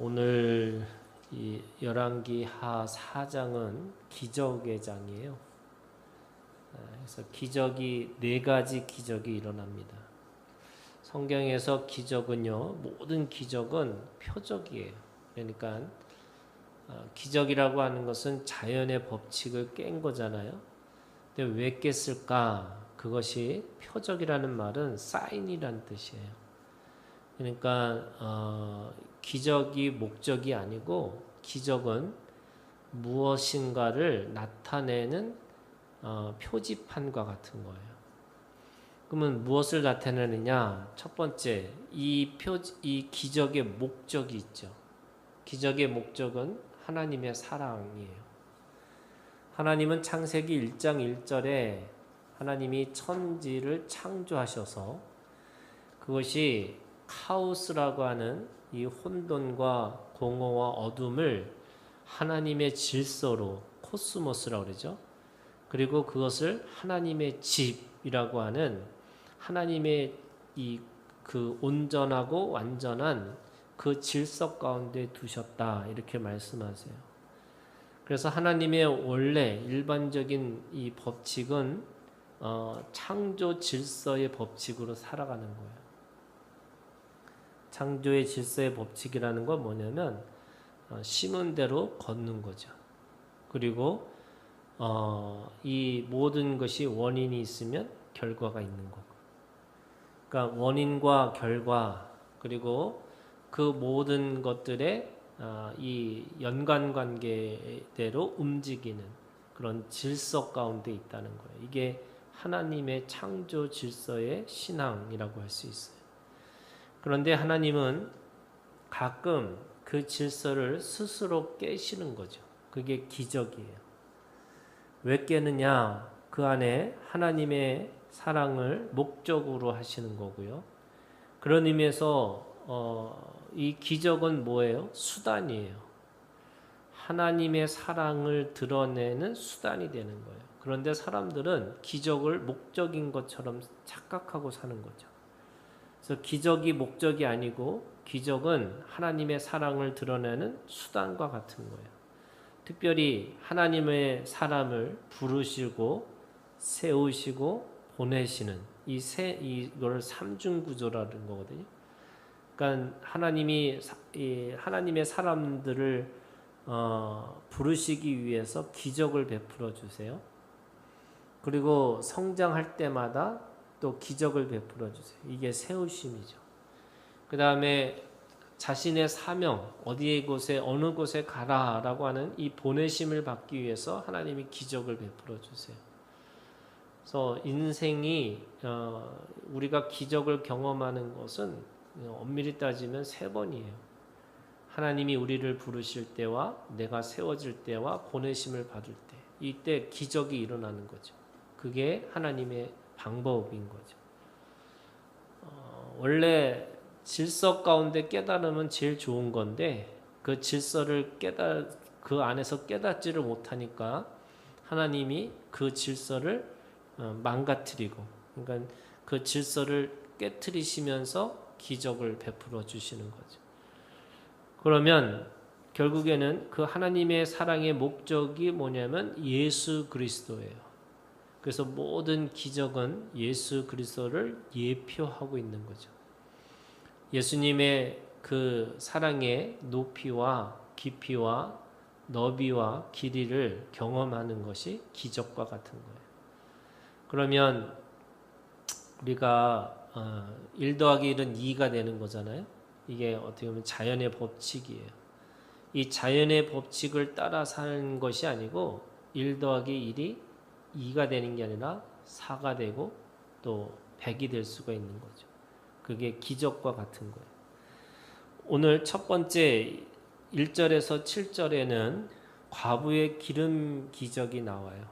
오늘 이 열왕기하 4장은 기적의 장이에요. 그래서 기적이 네 가지 기적이 일어납니다. 성경에서 기적은요, 모든 기적은 표적이에요. 그러니까 기적이라고 하는 것은 자연의 법칙을 깬 거잖아요. 근데 왜 깼을까? 그것이 표적이라는 말은 사인이라는 뜻이에요. 그러니까 기적이 목적이 아니고 기적은 무엇인가를 나타내는 표지판과 같은 거예요. 그러면 무엇을 나타내느냐? 첫 번째, 이 기적의 목적이 있죠. 기적의 목적은 하나님의 사랑이에요. 하나님은 창세기 1장 1절에 하나님이 천지를 창조하셔서 그것이 카오스라고 하는 이 혼돈과 공허와 어둠을 하나님의 질서로 코스모스라고 그러죠. 그리고 그것을 하나님의 집이라고 하는 하나님의 그 온전하고 완전한 그 질서 가운데 두셨다 이렇게 말씀하세요. 그래서 하나님의 원래 일반적인 이 법칙은 창조 질서의 법칙으로 살아가는 거예요. 창조의 질서의 법칙이라는 건 뭐냐면 심은 대로 걷는 거죠. 그리고 이 모든 것이 원인이 있으면 결과가 있는 거고. 그러니까 원인과 결과 그리고 그 모든 것들의 이 연관관계대로 움직이는 그런 질서 가운데 있다는 거예요. 이게 하나님의 창조 질서의 신앙이라고 할 수 있어요. 그런데 하나님은 가끔 그 질서를 스스로 깨시는 거죠. 그게 기적이에요. 왜 깨느냐? 그 안에 하나님의 사랑을 목적으로 하시는 거고요. 그런 의미에서 이 기적은 뭐예요? 수단이에요. 하나님의 사랑을 드러내는 수단이 되는 거예요. 그런데 사람들은 기적을 목적인 것처럼 착각하고 사는 거죠. 그래서 기적이 목적이 아니고 기적은 하나님의 사랑을 드러내는 수단과 같은 거예요. 특별히 하나님의 사람을 부르시고 세우시고 보내시는 이걸 삼중구조라는 거거든요. 그러니까 하나님의 사람들을 부르시기 위해서 기적을 베풀어 주세요. 그리고 성장할 때마다 또 기적을 베풀어 주세요. 이게 세우심이죠. 그 다음에 자신의 사명, 어느 곳에 가라라고 하는 이 보내심을 받기 위해서 하나님이 기적을 베풀어 주세요. 그래서 인생이 우리가 기적을 경험하는 것은 엄밀히 따지면 3번이에요. 하나님이 우리를 부르실 때와 내가 세워질 때와 보내심을 받을 때, 이때 기적이 일어나는 거죠. 그게 하나님의 방법인 거죠. 원래 질서 가운데 깨달으면 제일 좋은 건데 그 질서를 그 안에서 깨닫지를 못하니까 하나님이 그 질서를 망가뜨리고, 그러니까 그 질서를 깨트리시면서 기적을 베풀어 주시는 거죠. 그러면 결국에는 그 하나님의 사랑의 목적이 뭐냐면 예수 그리스도예요. 그래서 모든 기적은 예수 그리스도를 예표하고 있는 거죠. 예수님의 그 사랑의 높이와 깊이와 너비와 길이를 경험하는 것이 기적과 같은 거예요. 그러면 우리가 1 더하기 1은 2가 되는 거잖아요. 이게 어떻게 보면 자연의 법칙이에요. 이 자연의 법칙을 따라 사는 것이 아니고 1 더하기 1이 2가 되는 게 아니라 4가 되고 또 100이 될 수가 있는 거죠. 그게 기적과 같은 거예요. 오늘 첫 번째 1절에서 7절에는 과부의 기름 기적이 나와요.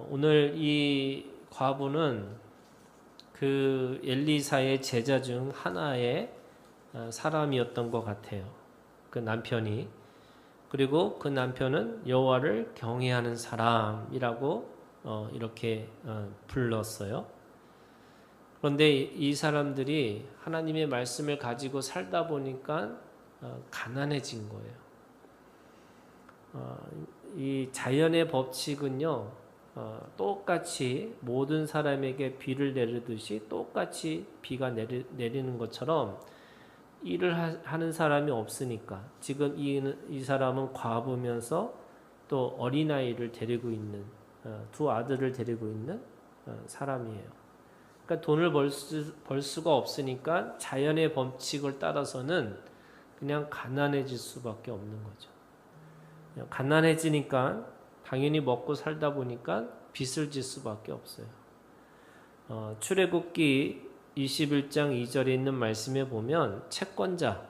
오늘 이 과부는 그 엘리사의 제자 중 하나의 사람이었던 것 같아요. 그 남편이. 그리고 그 남편은 여호와를 경외하는 사람이라고 이렇게 불렀어요. 그런데 이 사람들이 하나님의 말씀을 가지고 살다 보니까 가난해진 거예요. 이 자연의 법칙은요, 똑같이 모든 사람에게 비를 내리듯이 똑같이 비가 내리는 것처럼 일을 하는 사람이 없으니까 지금 이 사람은 과부면서 또 어린아이를 데리고 있는 두 아들을 데리고 있는 사람이에요. 그러니까 돈을 벌 수가 없으니까 자연의 법칙을 따라서는 그냥 가난해질 수밖에 없는 거죠. 가난해지니까 당연히 먹고 살다 보니까 빚을 질 수밖에 없어요. 출애굽기 21장 2절에 있는 말씀에 보면 채권자,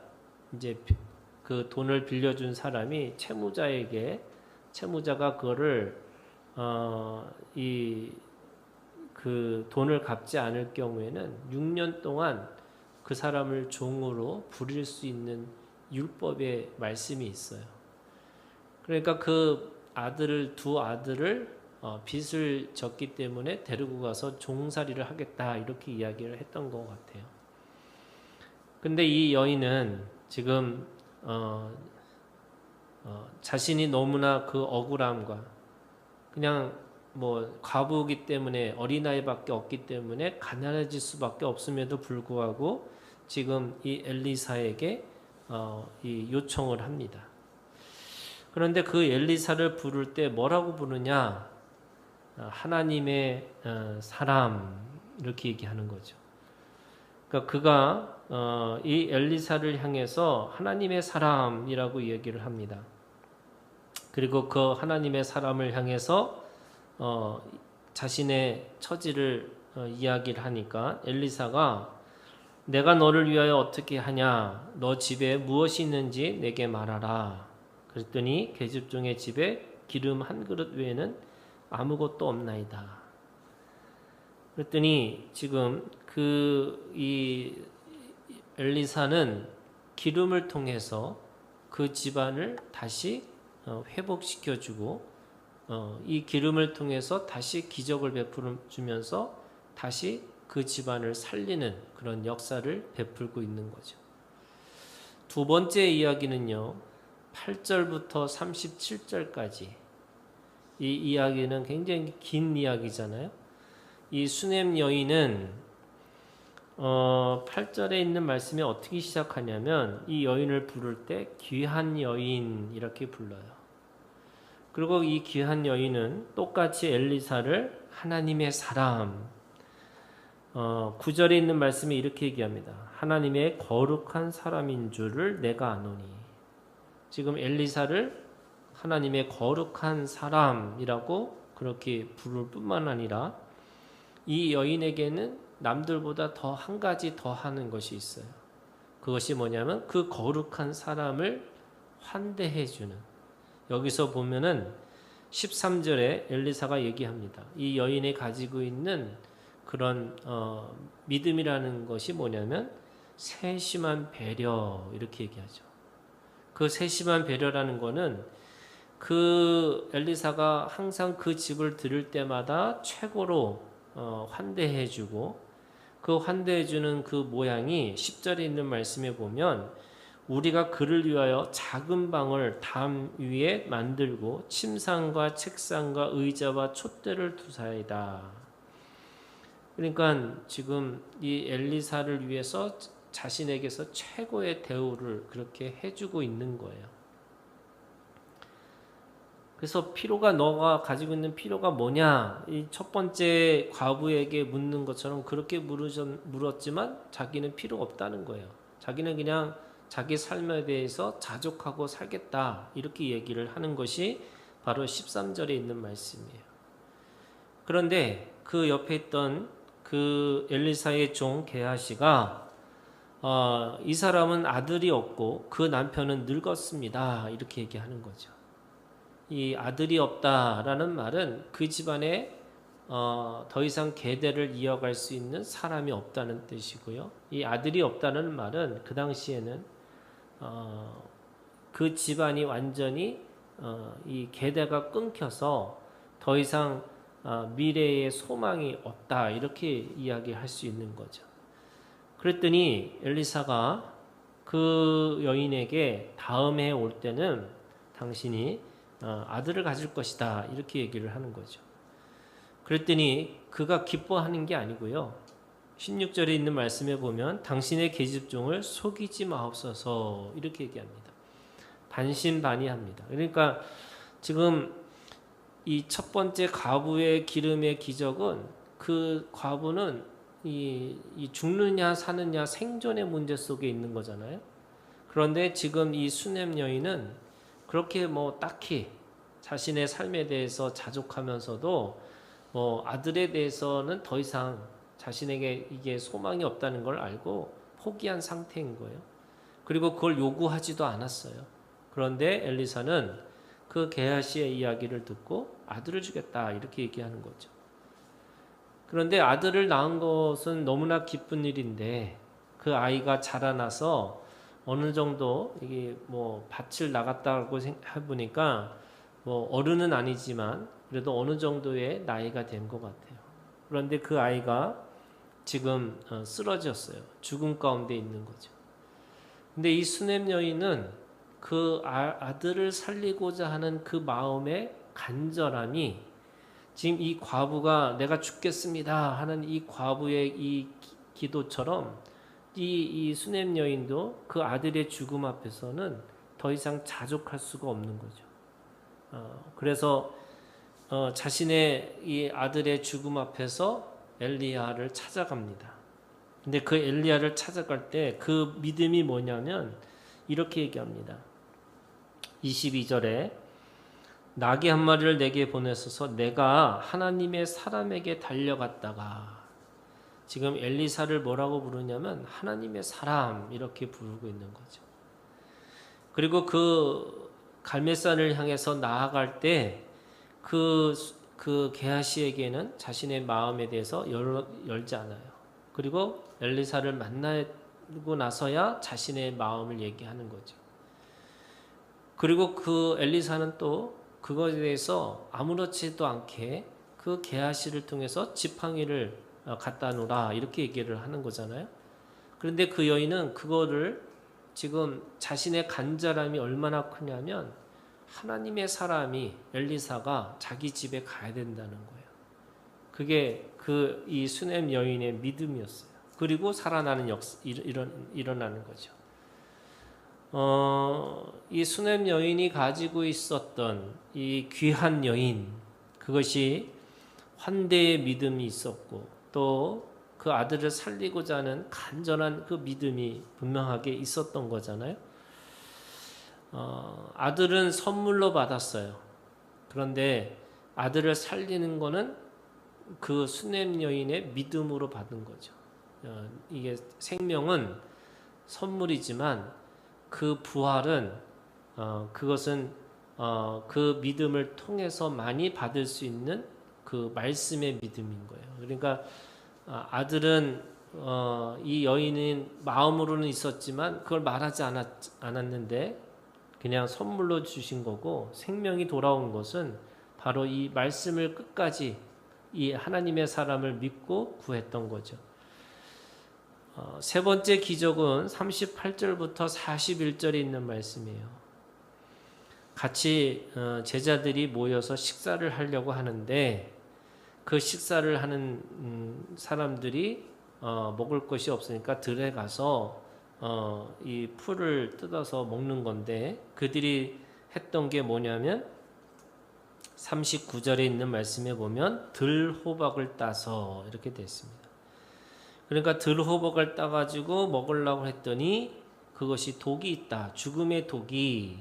이제 그 돈을 빌려준 사람이 채무자가 그거를 그 돈을 갚지 않을 경우에는 6년 동안 그 사람을 종으로 부릴 수 있는 율법의 말씀이 있어요. 그러니까 그 두 아들을 빚을 졌기 때문에 데리고 가서 종살이를 하겠다 이렇게 이야기를 했던 것 같아요. 근데 이 여인은 지금 자신이 너무나 그 억울함과 그냥 뭐 과부이기 때문에 어린아이밖에 없기 때문에 가난해질 수밖에 없음에도 불구하고 지금 이 엘리사에게 이 요청을 합니다. 그런데 그 엘리사를 부를 때 뭐라고 부르냐? 하나님의 사람 이렇게 얘기하는 거죠. 그러니까 그가 이 엘리사를 향해서 하나님의 사람이라고 얘기를 합니다. 그리고 그 하나님의 사람을 향해서 자신의 처지를 이야기를 하니까 엘리사가 내가 너를 위하여 어떻게 하냐? 너 집에 무엇이 있는지 내게 말하라. 그랬더니 계집종의 집에 기름 한 그릇 외에는 아무것도 없나이다. 그랬더니 지금 이 엘리사는 기름을 통해서 그 집안을 다시 회복시켜주고 이 기름을 통해서 다시 기적을 베풀어 주면서 다시 그 집안을 살리는 그런 역사를 베풀고 있는 거죠. 두 번째 이야기는요. 8절부터 37절까지 이 이야기는 굉장히 긴 이야기잖아요. 이 수넴 여인은 8절에 있는 말씀이 어떻게 시작하냐면 이 여인을 부를 때 귀한 여인 이렇게 불러요. 그리고 이 귀한 여인은 똑같이 엘리사를 하나님의 사람 9절에 있는 말씀이 이렇게 얘기합니다. 하나님의 거룩한 사람인 줄을 내가 아노니. 지금 엘리사를 하나님의 거룩한 사람이라고 그렇게 부를 뿐만 아니라 이 여인에게는 남들보다 더 한 가지 더 하는 것이 있어요. 그것이 뭐냐면 그 거룩한 사람을 환대해주는. 여기서 보면은 13절에 엘리사가 얘기합니다. 이 여인이 가지고 있는 그런 믿음이라는 것이 뭐냐면 세심한 배려 이렇게 얘기하죠. 그 세심한 배려라는 거는 그 엘리사가 항상 그 집을 들을 때마다 최고로 환대해주고 그 환대해주는 그 모양이 10절에 있는 말씀에 보면 우리가 그를 위하여 작은 방을 담 위에 만들고 침상과 책상과 의자와 촛대를 두사이다. 그러니까 지금 이 엘리사를 위해서 자신에게서 최고의 대우를 그렇게 해주고 있는 거예요. 그래서 너가 가지고 있는 필요가 뭐냐? 이 첫 번째 과부에게 묻는 것처럼 그렇게 물었지만 자기는 필요가 없다는 거예요. 자기는 그냥 자기 삶에 대해서 자족하고 살겠다 이렇게 얘기를 하는 것이 바로 13절에 있는 말씀이에요. 그런데 그 옆에 있던 그 엘리사의 종 게하시가 이 사람은 아들이 없고 그 남편은 늙었습니다 이렇게 얘기하는 거죠. 이 아들이 없다라는 말은 그 집안에 더 이상 계대를 이어갈 수 있는 사람이 없다는 뜻이고요. 이 아들이 없다는 말은 그 당시에는 그 집안이 완전히 이 계대가 끊겨서 더 이상 미래에 소망이 없다 이렇게 이야기할 수 있는 거죠. 그랬더니 엘리사가 그 여인에게 다음 해에 올 때는 당신이 아들을 가질 것이다 이렇게 얘기를 하는 거죠. 그랬더니 그가 기뻐하는 게 아니고요. 16절에 있는 말씀에 보면 당신의 계집종을 속이지 마옵소서 이렇게 얘기합니다. 반신반의합니다. 그러니까 지금 이 첫 번째 과부의 기름의 기적은 그 과부는 이 죽느냐 사느냐 생존의 문제 속에 있는 거잖아요. 그런데 지금 이 수넴 여인은 그렇게 뭐 딱히 자신의 삶에 대해서 자족하면서도 뭐 아들에 대해서는 더 이상 자신에게 이게 소망이 없다는 걸 알고 포기한 상태인 거예요. 그리고 그걸 요구하지도 않았어요. 그런데 엘리사는 그 게하시의 이야기를 듣고 아들을 주겠다 이렇게 얘기하는 거죠. 그런데 아들을 낳은 것은 너무나 기쁜 일인데 그 아이가 자라나서 어느 정도 이게 뭐 밭을 나갔다고 해보니까 뭐 어른은 아니지만 그래도 어느 정도의 나이가 된 것 같아요. 그런데 그 아이가 지금 쓰러졌어요. 죽음 가운데 있는 거죠. 근데 이 수넴 여인은 그 아들을 살리고자 하는 그 마음의 간절함이 지금 이 과부가 내가 죽겠습니다 하는 이 과부의 이 기도처럼 이 수넴 여인도 그 아들의 죽음 앞에서는 더 이상 자족할 수가 없는 거죠. 그래서 자신의 이 아들의 죽음 앞에서 엘리야를 찾아갑니다. 근데 그 엘리야를 찾아갈 때 그 믿음이 뭐냐면 이렇게 얘기합니다. 22절에 나귀 한 마리를 내게 보내소서 내가 하나님의 사람에게 달려갔다가 지금 엘리사를 뭐라고 부르냐면 하나님의 사람 이렇게 부르고 있는 거죠. 그리고 그 갈멜산을 향해서 나아갈 때 그 게하시에게는 자신의 마음에 대해서 열지 않아요. 그리고 엘리사를 만나고 나서야 자신의 마음을 얘기하는 거죠. 그리고 그 엘리사는 또 그것에 대해서 아무렇지도 않게 그 게하시를 통해서 지팡이를 갖다 놓으라 이렇게 얘기를 하는 거잖아요. 그런데 그 여인은 그거를 지금 자신의 간절함이 얼마나 크냐면 하나님의 사람이 엘리사가 자기 집에 가야 된다는 거예요. 그게 이 수넴 여인의 믿음이었어요. 그리고 살아나는 일어나는 거죠. 이 수넴 여인이 가지고 있었던 이 귀한 여인, 그것이 환대의 믿음이 있었고 또 그 아들을 살리고자 하는 간절한 그 믿음이 분명하게 있었던 거잖아요. 아들은 선물로 받았어요. 그런데 아들을 살리는 거는 그 수넴 여인의 믿음으로 받은 거죠. 이게 생명은 선물이지만 그 부활은 그것은 그 믿음을 통해서 많이 받을 수 있는 그 말씀의 믿음인 거예요. 그러니까 아들은 이 여인은 마음으로는 있었지만 그걸 말하지 않았는데 그냥 선물로 주신 거고 생명이 돌아온 것은 바로 이 말씀을 끝까지 이 하나님의 사람을 믿고 구했던 거죠. 세 번째 기적은 38절부터 41절에 있는 말씀이에요. 같이 제자들이 모여서 식사를 하려고 하는데 그 식사를 하는 사람들이 먹을 것이 없으니까 들에 가서 이 풀을 뜯어서 먹는 건데 그들이 했던 게 뭐냐면 39절에 있는 말씀에 보면 들호박을 따서 이렇게 됐습니다. 그러니까 들호박을 따가지고 먹으려고 했더니 그것이 독이 있다. 죽음의 독이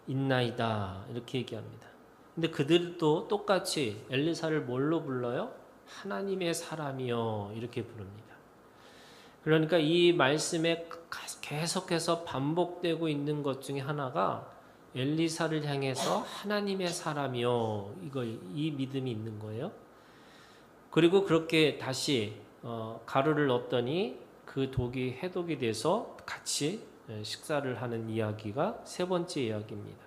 있나이다. 이렇게 얘기합니다. 근데 그들도 똑같이 엘리사를 뭘로 불러요? 하나님의 사람이요. 이렇게 부릅니다. 그러니까 이 말씀에 계속해서 반복되고 있는 것 중에 하나가 엘리사를 향해서 하나님의 사람이요. 이 믿음이 있는 거예요. 그리고 그렇게 다시 가루를 넣었더니 그 독이 해독이 돼서 같이 식사를 하는 이야기가 세 번째 이야기입니다.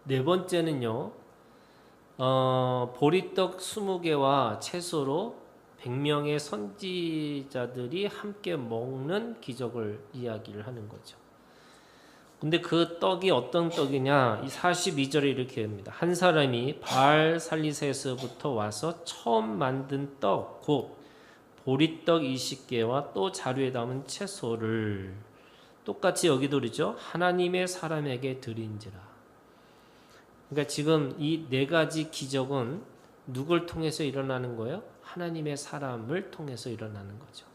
네 번째는요. 보리떡 20개와 채소로 100명의 선지자들이 함께 먹는 기적을 이야기를 하는 거죠. 근데 그 떡이 어떤 떡이냐? 이 42절에 이렇게 합니다. 한 사람이 바알 살리새에서부터 와서 처음 만든 떡, 곧 보리떡 20개와 또 자루에 담은 채소를 똑같이 여기도 그러죠. 하나님의 사람에게 드린지라. 그러니까 지금 이 네 가지 기적은 누굴 통해서 일어나는 거예요? 하나님의 사람을 통해서 일어나는 거죠.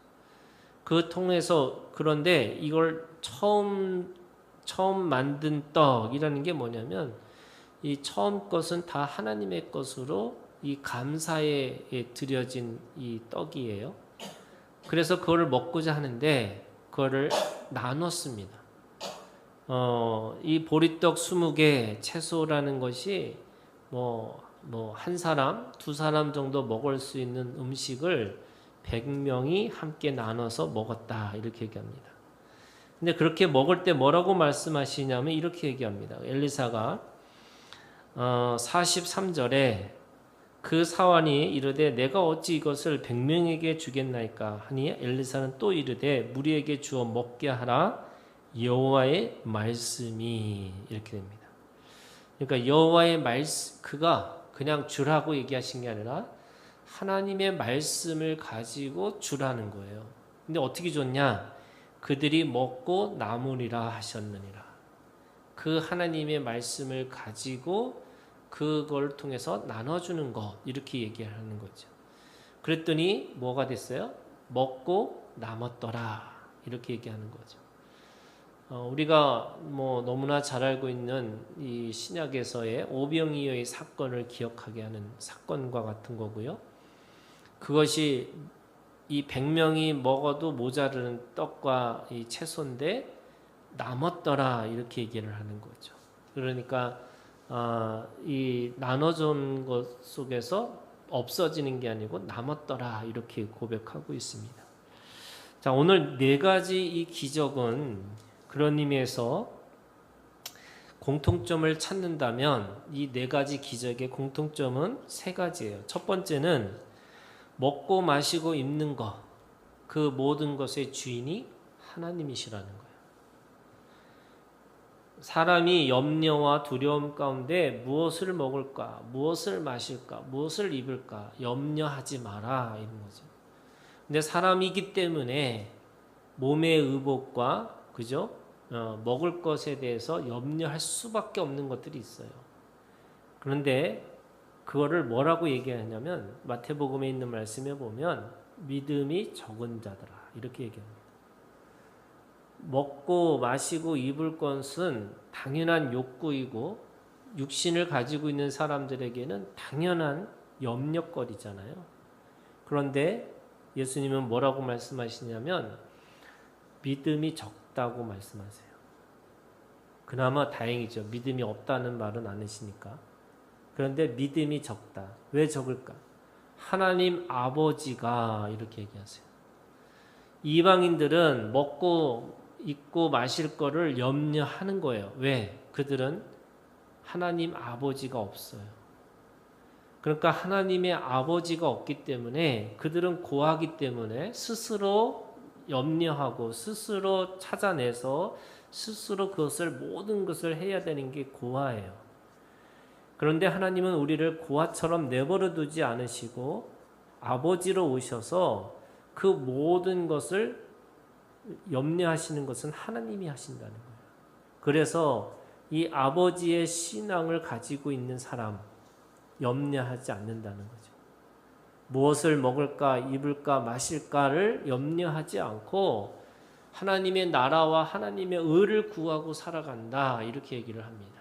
그 통해서 그런데 이걸 처음 만든 떡이라는 게 뭐냐면 이 처음 것은 다 하나님의 것으로 이 감사에 드려진 이 떡이에요. 그래서 그걸 먹고자 하는데 그거를 나눴습니다. 이 보리떡 20개 채소라는 것이 한 사람, 두 사람 정도 먹을 수 있는 음식을 100명이 함께 나눠서 먹었다 이렇게 얘기합니다. 근데 그렇게 먹을 때 뭐라고 말씀하시냐면 이렇게 얘기합니다. 엘리사가 43절에 그 사환이 이르되 내가 어찌 이것을 100명에게 주겠나이까 하니 엘리사는 또 이르되 무리에게 주어 먹게 하라 여호와의 말씀이 이렇게 됩니다. 그러니까 여호와의 말씀 그가 그냥 주라고 얘기하신 게 아니라 하나님의 말씀을 가지고 주라는 거예요. 근데 어떻게 줬냐? 그들이 먹고 남으리라 하셨느니라. 그 하나님의 말씀을 가지고 그걸 통해서 나눠주는 것 이렇게 얘기하는 거죠. 그랬더니 뭐가 됐어요? 먹고 남았더라 이렇게 얘기하는 거죠. 우리가 너무나 잘 알고 있는 이 신약에서의 오병이어의 사건을 기억하게 하는 사건과 같은 거고요. 그것이 이 100명이 먹어도 모자르는 떡과 이 채소인데 남았더라 이렇게 얘기를 하는 거죠. 그러니까 이 나눠준 것 속에서 없어지는 게 아니고 남았더라 이렇게 고백하고 있습니다. 자, 오늘 네 가지 이 기적은 그런 의미에서 공통점을 찾는다면 이 네 가지 기적의 공통점은 세 가지예요. 첫 번째는 먹고 마시고 입는 것, 그 모든 것의 주인이 하나님이시라는 거예요. 사람이 염려와 두려움 가운데 무엇을 먹을까, 무엇을 마실까, 무엇을 입을까 염려하지 마라 이런 거죠. 근데 사람이기 때문에 몸의 의복과 그죠? 먹을 것에 대해서 염려할 수밖에 없는 것들이 있어요. 그런데 그거를 뭐라고 얘기하냐면 마태복음에 있는 말씀에 보면 믿음이 적은 자들아 이렇게 얘기합니다. 먹고 마시고 입을 것은 당연한 욕구이고 육신을 가지고 있는 사람들에게는 당연한 염려거리잖아요. 그런데 예수님은 뭐라고 말씀하시냐면 믿음이 적다고 말씀하세요. 그나마 다행이죠. 믿음이 없다는 말은 안 하시니까. 그런데 믿음이 적다. 왜 적을까? 하나님 아버지가 이렇게 얘기하세요. 이방인들은 먹고 입고 마실 거를 염려하는 거예요. 왜? 그들은 하나님 아버지가 없어요. 그러니까 하나님의 아버지가 없기 때문에 그들은 고하기 때문에 스스로 염려하고 스스로 찾아내서 스스로 그것을 모든 것을 해야 되는 게 고아예요. 그런데 하나님은 우리를 고아처럼 내버려 두지 않으시고 아버지로 오셔서 그 모든 것을 염려하시는 것은 하나님이 하신다는 거예요. 그래서 이 아버지의 신앙을 가지고 있는 사람 염려하지 않는다는 거죠. 무엇을 먹을까, 입을까, 마실까를 염려하지 않고 하나님의 나라와 하나님의 의를 구하고 살아간다 이렇게 얘기를 합니다.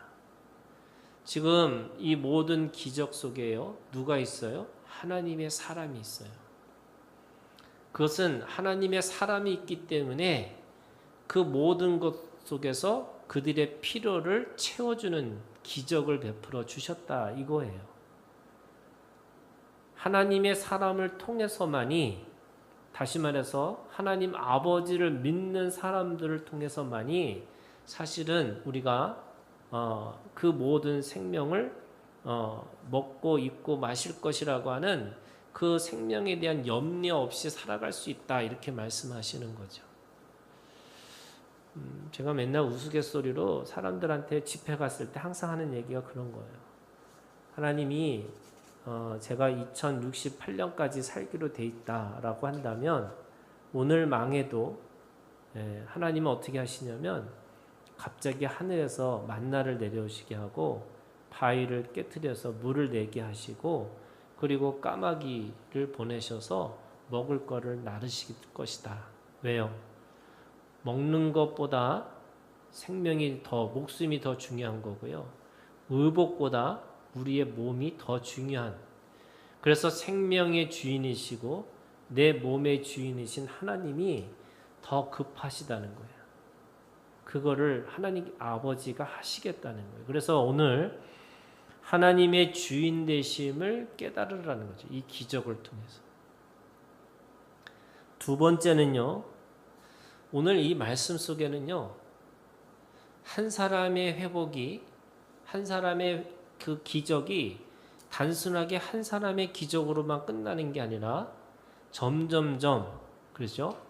지금 이 모든 기적 속에요. 누가 있어요? 하나님의 사람이 있어요. 그것은 하나님의 사람이 있기 때문에 그 모든 것 속에서 그들의 필요를 채워주는 기적을 베풀어 주셨다 이거예요. 하나님의 사람을 통해서만이 다시 말해서 하나님 아버지를 믿는 사람들을 통해서만이 사실은 우리가 그 모든 생명을 먹고 입고 마실 것이라고 하는 그 생명에 대한 염려 없이 살아갈 수 있다 이렇게 말씀하시는 거죠. 제가 맨날 우스갯소리로 사람들한테 집회 갔을 때 항상 하는 얘기가 그런 거예요. 하나님이 제가 2068년까지 살기로 돼 있다라고 한다면 오늘 망해도 하나님은 어떻게 하시냐면 갑자기 하늘에서 만나를 내려오시게 하고 바위를 깨트려서 물을 내게 하시고 그리고 까마귀를 보내셔서 먹을 거를 나르실 것이다. 왜요? 먹는 것보다 생명이 목숨이 더 중요한 거고요. 의복보다 우리의 몸이 더 중요한. 그래서 생명의 주인이시고 내 몸의 주인이신 하나님이 더 급하시다는 거예요. 그거를 하나님 아버지가 하시겠다는 거예요. 그래서 오늘 하나님의 주인 되심을 깨달으라는 거죠. 이 기적을 통해서. 두 번째는요. 오늘 이 말씀 속에는요. 한 사람의 회복이 한 사람의 그 기적이 단순하게 한 사람의 기적으로만 끝나는 게 아니라 점점점 그렇죠?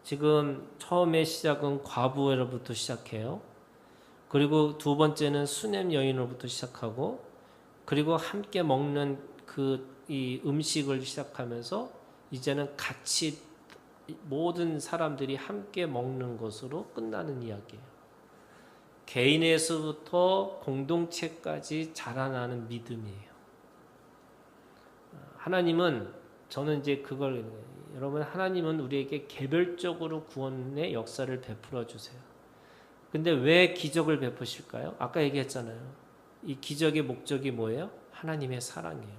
지금 처음에 시작은 과부로부터 시작해요. 그리고 두 번째는 수냄 여인으로부터 시작하고 그리고 함께 먹는 이 음식을 시작하면서 이제는 같이 모든 사람들이 함께 먹는 것으로 끝나는 이야기예요. 개인에서부터 공동체까지 자라나는 믿음이에요. 하나님은 저는 이제 여러분 하나님은 우리에게 개별적으로 구원의 역사를 베풀어 주세요. 근데 왜 기적을 베푸실까요? 아까 얘기했잖아요. 이 기적의 목적이 뭐예요? 하나님의 사랑이에요.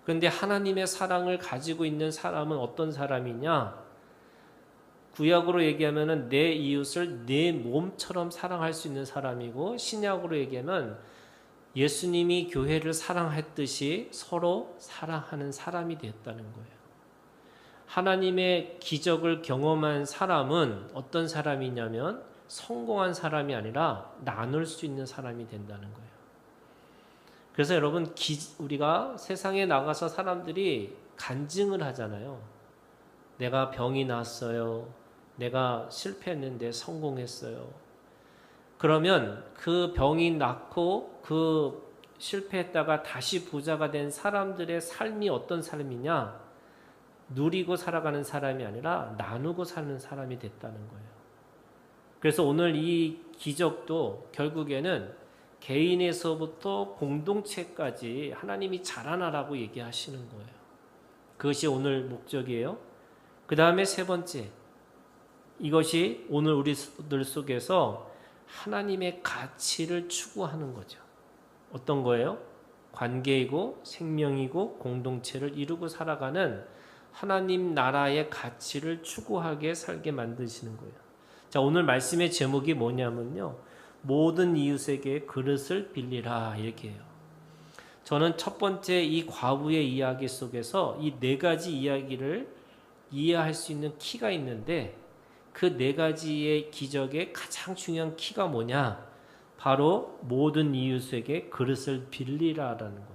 그런데 하나님의 사랑을 가지고 있는 사람은 어떤 사람이냐? 구약으로 얘기하면 내 이웃을 내 몸처럼 사랑할 수 있는 사람이고 신약으로 얘기하면 예수님이 교회를 사랑했듯이 서로 사랑하는 사람이 됐다는 거예요. 하나님의 기적을 경험한 사람은 어떤 사람이냐면 성공한 사람이 아니라 나눌 수 있는 사람이 된다는 거예요. 그래서 여러분 우리가 세상에 나가서 사람들이 간증을 하잖아요. 내가 병이 났어요. 내가 실패했는데 성공했어요. 그러면 그 병이 낫고 그 실패했다가 다시 부자가 된 사람들의 삶이 어떤 삶이냐? 누리고 살아가는 사람이 아니라 나누고 사는 사람이 됐다는 거예요. 그래서 오늘 이 기적도 결국에는 개인에서부터 공동체까지 하나님이 자라나라고 얘기하시는 거예요. 그것이 오늘 목적이에요. 그 다음에 세 번째, 이것이 오늘 우리들 속에서 하나님의 가치를 추구하는 거죠. 어떤 거예요? 관계이고 생명이고 공동체를 이루고 살아가는 하나님 나라의 가치를 추구하게 살게 만드시는 거예요. 자, 오늘 말씀의 제목이 뭐냐면요. 모든 이웃에게 그릇을 빌리라 이렇게 해요. 저는 첫 번째 이 과부의 이야기 속에서 이 네 가지 이야기를 이해할 수 있는 키가 있는데 그 네 가지의 기적의 가장 중요한 키가 뭐냐? 바로 모든 이웃에게 그릇을 빌리라라는 거예요.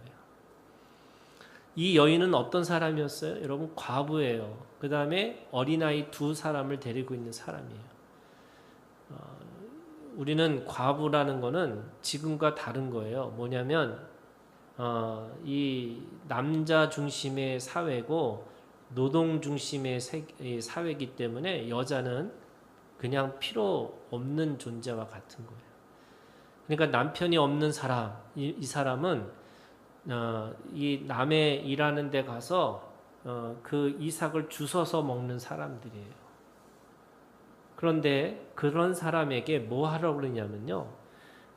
이 여인은 어떤 사람이었어요? 여러분 과부예요. 그 다음에 어린아이 두 사람을 데리고 있는 사람이에요. 우리는 과부라는 거는 지금과 다른 거예요. 뭐냐면 이 남자 중심의 사회고 노동 중심의 사회이기 때문에 여자는 그냥 필요 없는 존재와 같은 거예요. 그러니까 남편이 없는 사람, 이 사람은 이 남의 일하는 데 가서 그 이삭을 주워서 먹는 사람들이에요. 그런데 그런 사람에게 뭐 하라고 그러냐면요.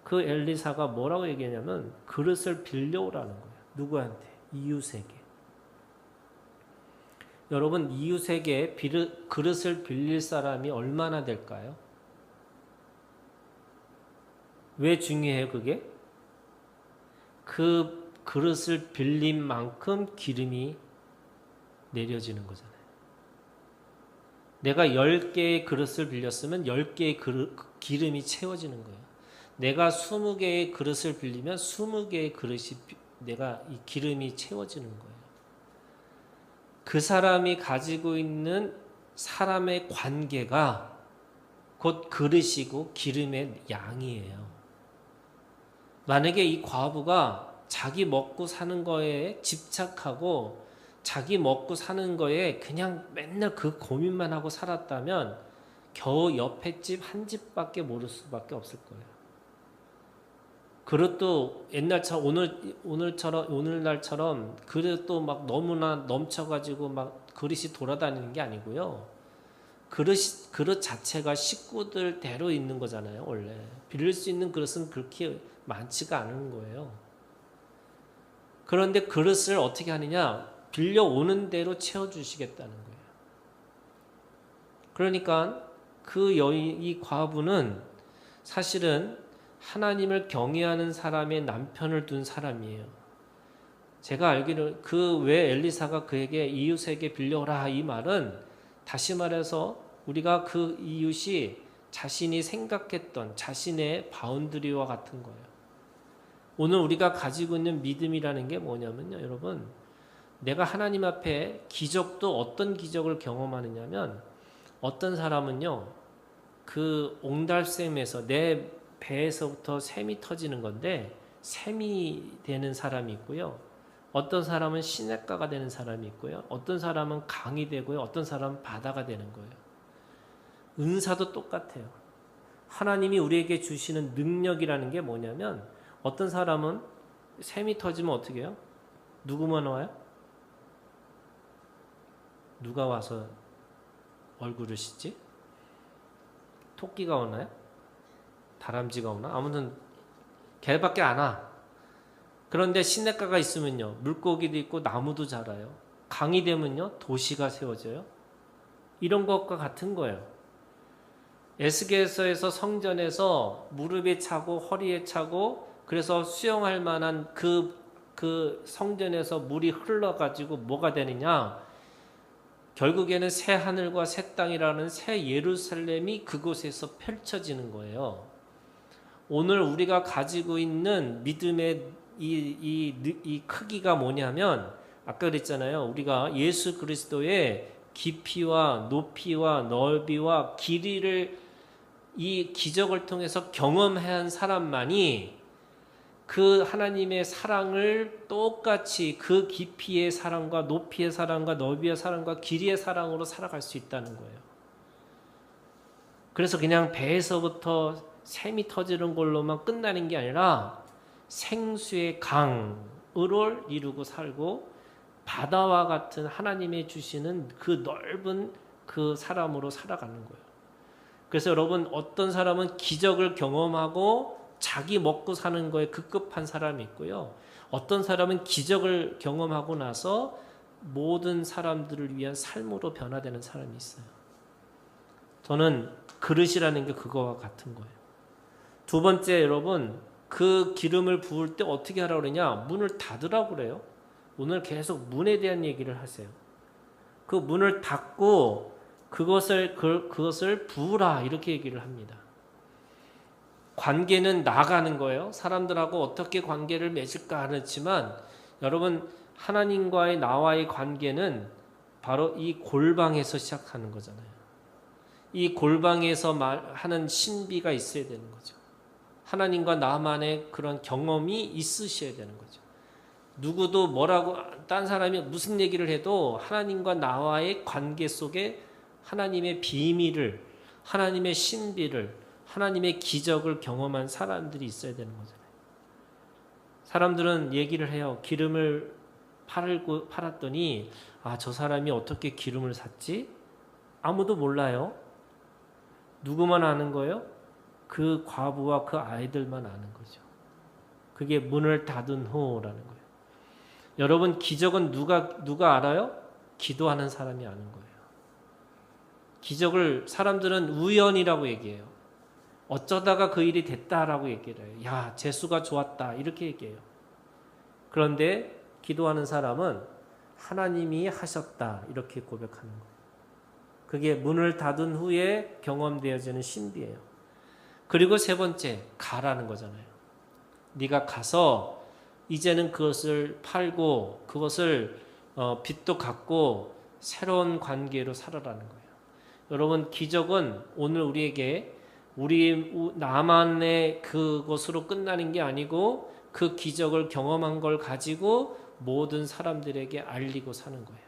그 엘리사가 뭐라고 얘기하냐면 그릇을 빌려오라는 거예요. 누구한테? 이웃에게. 여러분 이웃에게 그릇을 빌릴 사람이 얼마나 될까요? 왜 중요해요 그게? 그 그릇을 빌린 만큼 기름이 내려지는 거잖아요. 내가 10개의 그릇을 빌렸으면 10개의 기름이 채워지는 거예요. 내가 20개의 그릇을 빌리면 20개의 그릇이 내가 이 기름이 채워지는 거예요. 그 사람이 가지고 있는 사람의 관계가 곧 그릇이고 기름의 양이에요. 만약에 이 과부가 자기 먹고 사는 거에 집착하고 자기 먹고 사는 거에 그냥 맨날 그 고민만 하고 살았다면 겨우 옆에 집 한 집밖에 모를 수밖에 없을 거예요. 그릇도 옛날처럼 오늘날처럼 그릇도 막 너무나 넘쳐가지고 막 그릇이 돌아다니는 게 아니고요. 그릇 자체가 식구들대로 있는 거잖아요. 원래 빌릴 수 있는 그릇은 그렇게 많지가 않은 거예요. 그런데 그릇을 어떻게 하느냐? 빌려오는 대로 채워주시겠다는 거예요. 그러니까 이 과부는 사실은 하나님을 경외하는 사람의 남편을 둔 사람이에요. 제가 알기로 왜 엘리사가 그에게 이웃에게 빌려오라 이 말은 다시 말해서 우리가 그 이웃이 자신이 생각했던 자신의 바운드리와 같은 거예요. 오늘 우리가 가지고 있는 믿음이라는 게 뭐냐면요, 여러분. 내가 하나님 앞에 기적도 어떤 기적을 경험하느냐면 어떤 사람은요, 그 옹달샘에서 내 배에서부터 샘이 터지는 건데 샘이 되는 사람이 있고요. 어떤 사람은 시냇가가 되는 사람이 있고요. 어떤 사람은 강이 되고요. 어떤 사람은 바다가 되는 거예요. 은사도 똑같아요. 하나님이 우리에게 주시는 능력이라는 게 뭐냐면 어떤 사람은 샘이 터지면 어떻게 해요? 누구만 와요? 누가 와서 얼굴을 씻지? 토끼가 오나요? 다람쥐가 오나? 아무튼 걔밖에 안 와. 그런데 시냇가가 있으면요, 물고기도 있고 나무도 자라요. 강이 되면요, 도시가 세워져요. 이런 것과 같은 거예요. 에스겔서에서 성전에서 무릎에 차고 허리에 차고 그래서 수영할 만한 그 성전에서 물이 흘러가지고 뭐가 되느냐? 결국에는 새 하늘과 새 땅이라는 새 예루살렘이 그곳에서 펼쳐지는 거예요. 오늘 우리가 가지고 있는 믿음의 이 크기가 뭐냐면 아까 그랬잖아요. 우리가 예수 그리스도의 깊이와 높이와 넓이와 길이를 이 기적을 통해서 경험한 사람만이 그 하나님의 사랑을 똑같이 그 깊이의 사랑과 높이의 사랑과 넓이의 사랑과 길이의 사랑으로 살아갈 수 있다는 거예요. 그래서 그냥 배에서부터 샘이 터지는 걸로만 끝나는 게 아니라 생수의 강으로 이루고 살고 바다와 같은 하나님의 주시는 그 넓은 그 사람으로 살아가는 거예요. 그래서 여러분, 어떤 사람은 기적을 경험하고 자기 먹고 사는 거에 급급한 사람이 있고요. 어떤 사람은 기적을 경험하고 나서 모든 사람들을 위한 삶으로 변화되는 사람이 있어요. 저는 그릇이라는 게 그거와 같은 거예요. 두 번째, 여러분, 그 기름을 부을 때 어떻게 하라고 그러냐? 문을 닫으라고 그래요. 오늘 계속 문에 대한 얘기를 하세요. 그 문을 닫고 그것을 부으라 이렇게 얘기를 합니다. 관계는 나가는 거예요. 사람들하고 어떻게 관계를 맺을까 하지만 여러분, 하나님과의 나와의 관계는 바로 이 골방에서 시작하는 거잖아요. 이 골방에서 하는 신비가 있어야 되는 거죠. 하나님과 나만의 그런 경험이 있으셔야 되는 거죠. 누구도 뭐라고 딴 사람이 무슨 얘기를 해도 하나님과 나와의 관계 속에 하나님의 비밀을, 하나님의 신비를, 하나님의 기적을 경험한 사람들이 있어야 되는 거잖아요. 사람들은 얘기를 해요. 기름을 팔았더니 저 사람이 어떻게 기름을 샀지? 아무도 몰라요. 누구만 아는 거예요? 그 과부와 그 아이들만 아는 거죠. 그게 문을 닫은 후라는 거예요. 여러분, 기적은 누가 알아요? 기도하는 사람이 아는 거예요. 기적을 사람들은 우연이라고 얘기해요. 어쩌다가 그 일이 됐다라고 얘기를 해요. 야, 재수가 좋았다 이렇게 얘기해요. 그런데 기도하는 사람은 하나님이 하셨다 이렇게 고백하는 거예요. 그게 문을 닫은 후에 경험되어지는 신비예요. 그리고 세 번째, 가라는 거잖아요. 네가 가서 이제는 그것을 팔고 그것을 빚도 갚고 새로운 관계로 살아라는 거예요. 여러분, 기적은 오늘 우리에게 나만의 그것으로 끝나는 게 아니고 그 기적을 경험한 걸 가지고 모든 사람들에게 알리고 사는 거예요.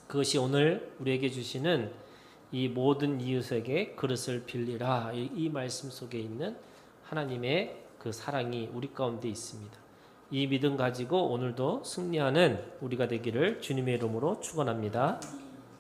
그것이 오늘 우리에게 주시는 이 모든 이웃에게 그릇을 빌리라, 이 말씀 속에 있는 하나님의 그 사랑이 우리 가운데 있습니다. 이 믿음 가지고 오늘도 승리하는 우리가 되기를 주님의 이름으로 축원합니다.